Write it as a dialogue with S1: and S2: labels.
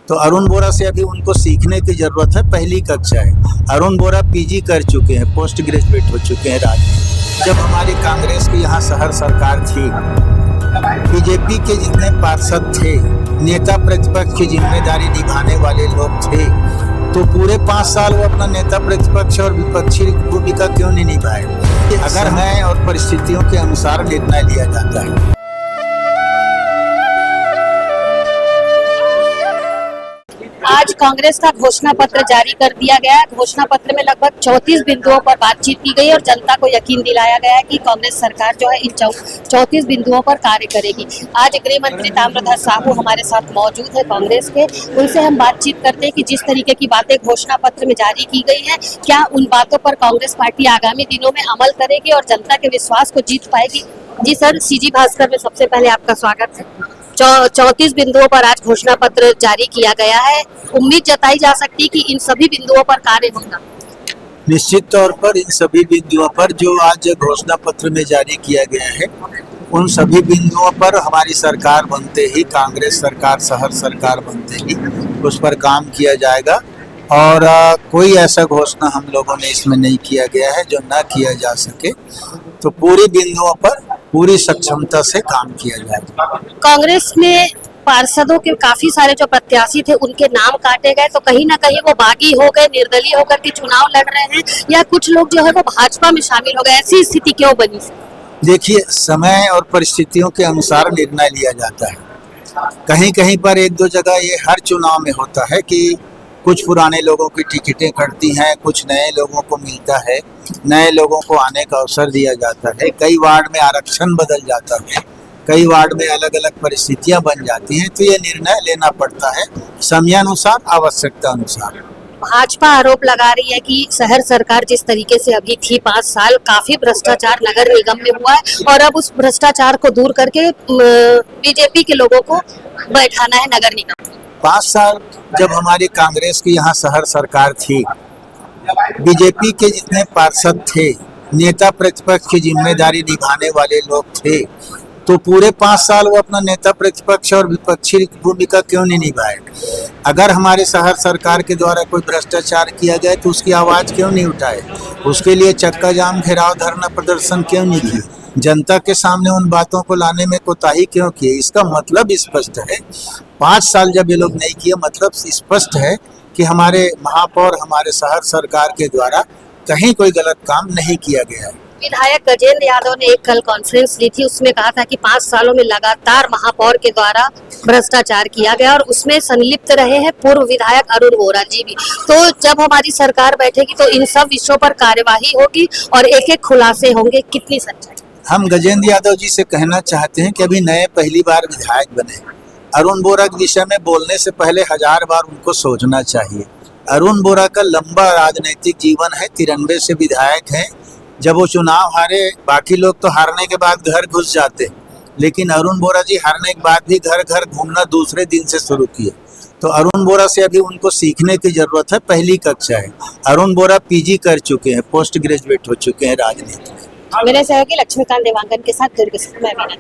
S1: तो अरुण बोरा से अभी उनको सीखने की जरूरत है। पहली कक्षा है, अरुण बोरा पीजी कर चुके हैं, पोस्ट ग्रेजुएट हो चुके हैं राजनीति। जब हमारी कांग्रेस की यहाँ शहर सरकार थी, बीजेपी के जितने पार्षद थे, नेता प्रतिपक्ष की जिम्मेदारी निभाने वाले लोग थे, तो पूरे 5 साल वो अपना नेता प्रतिपक्ष और विपक्षी भूमिका क्यों नहीं निभाए? अगर समय और परिस्थितियों के अनुसार निर्णय लिया जाता है।
S2: आज कांग्रेस का घोषणा पत्र जारी कर दिया गया है। घोषणा पत्र में लगभग 34 बिंदुओं पर बातचीत की गई और जनता को यकीन दिलाया गया है कि कांग्रेस सरकार जो है इन 34 बिंदुओं पर कार्य करेगी। आज गृह मंत्री ताम्रध्वज साहू हमारे साथ मौजूद है कांग्रेस के, उनसे हम बातचीत करते हैं कि जिस तरीके की बातें घोषणा पत्र में जारी की गई है, क्या उन बातों पर कांग्रेस पार्टी आगामी दिनों में अमल करेगी और जनता के विश्वास को जीत पाएगी। जी सर, सीजी भास्कर में सबसे पहले आपका स्वागत है। 34 बिंदुओं पर आज घोषणा पत्र जारी किया गया है। उम्मीद जताई जा सकती है कि इन सभी बिंदुओं पर कार्य होगा।
S1: निश्चित तौर पर इन सभी बिंदुओं पर जो आज घोषणा पत्र में जारी किया गया है, उन सभी बिंदुओं पर हमारी सरकार बनते ही, कांग्रेस सरकार, शहर सरकार बनते ही उस पर काम किया जाएगा। और कोई ऐसा घोषणा हम लोगों ने इसमें नहीं किया गया है जो ना किया जा सके। तो पूरी बिंदुओं पर पूरी सक्षमता से काम किया जाएगा।
S2: कांग्रेस में पार्षदों के काफी सारे जो प्रत्याशी थे उनके नाम काटे गए, तो कहीं ना कहीं वो बागी हो गए, निर्दलीय होकर के चुनाव लड़ रहे हैं, या कुछ लोग जो है वो भाजपा में शामिल हो गए। ऐसी स्थिति क्यों बनी?
S1: देखिए, समय और परिस्थितियों के अनुसार निर्णय लिया जाता है। कहीं कहीं पर एक दो जगह ये हर चुनाव में होता है कि कुछ पुराने लोगों की टिकटें कटती हैं, कुछ नए लोगों को मिलता है, नए लोगों को आने का अवसर दिया जाता है। कई वार्ड में आरक्षण बदल जाता है, कई वार्ड में अलग अलग परिस्थितियां बन जाती हैं, तो ये निर्णय लेना पड़ता है समयानुसार, आवश्यकता अनुसार।
S2: भाजपा आरोप लगा रही है कि शहर सरकार जिस तरीके से अभी थी 5 साल, काफी भ्रष्टाचार नगर निगम में हुआ है और अब उस भ्रष्टाचार को दूर करके बीजेपी के लोगों को बैठाना है नगर निगम।
S1: 5 साल जब हमारी कांग्रेस की यहाँ शहर सरकार थी, बीजेपी के जितने पार्षद थे, नेता प्रतिपक्ष की जिम्मेदारी निभाने वाले लोग थे, तो पूरे 5 साल वो अपना नेता प्रतिपक्ष और विपक्षी भूमिका क्यों नहीं निभाए? अगर हमारे शहर सरकार के द्वारा कोई भ्रष्टाचार किया गया तो उसकी आवाज़ क्यों नहीं उठाए? उसके लिए चक्का जाम, घेराव, धरना प्रदर्शन क्यों नहीं किए? जनता के सामने उन बातों को लाने में कोताही क्यों किए? इसका मतलब स्पष्ट है। 5 साल जब ये लोग नहीं किए, मतलब स्पष्ट है कि हमारे महापौर, हमारे शहर सरकार के द्वारा कहीं कोई गलत काम नहीं किया गया है।
S2: विधायक गजेंद्र यादव ने एक कल कॉन्फ्रेंस ली थी, उसमें कहा था कि 5 सालों में लगातार महापौर के द्वारा भ्रष्टाचार किया गया और उसमें संलिप्त रहे हैं पूर्व विधायक अरुण बोरा जी भी। तो जब हमारी सरकार बैठेगी तो इन सब विषयों पर कार्यवाही होगी और एक एक खुलासे होंगे। कितनी सच्चाई?
S1: हम गजेंद्र यादव जी से कहना चाहते हैं कि अभी नए पहली बार विधायक बने, अरुण बोरा के विषय में बोलने से पहले 1000 बार उनको सोचना चाहिए। अरुण बोरा का लंबा राजनीतिक जीवन है, 93 से विधायक हैं। जब वो चुनाव हारे, बाकी लोग तो हारने के बाद घर घुस जाते, लेकिन अरुण बोरा जी हारने के बाद भी घर घर घूमना दूसरे दिन से शुरू किए। तो अरुण बोरा से अभी उनको सीखने की जरूरत है। पहली कक्षा है, अरुण बोरा पीजी कर चुके हैं, पोस्ट ग्रेजुएट हो चुके हैं राजनीति में।
S2: मेरे सहयोगी लक्ष्मीकांत देवांगन के साथ दुर्ग से मैं मीना।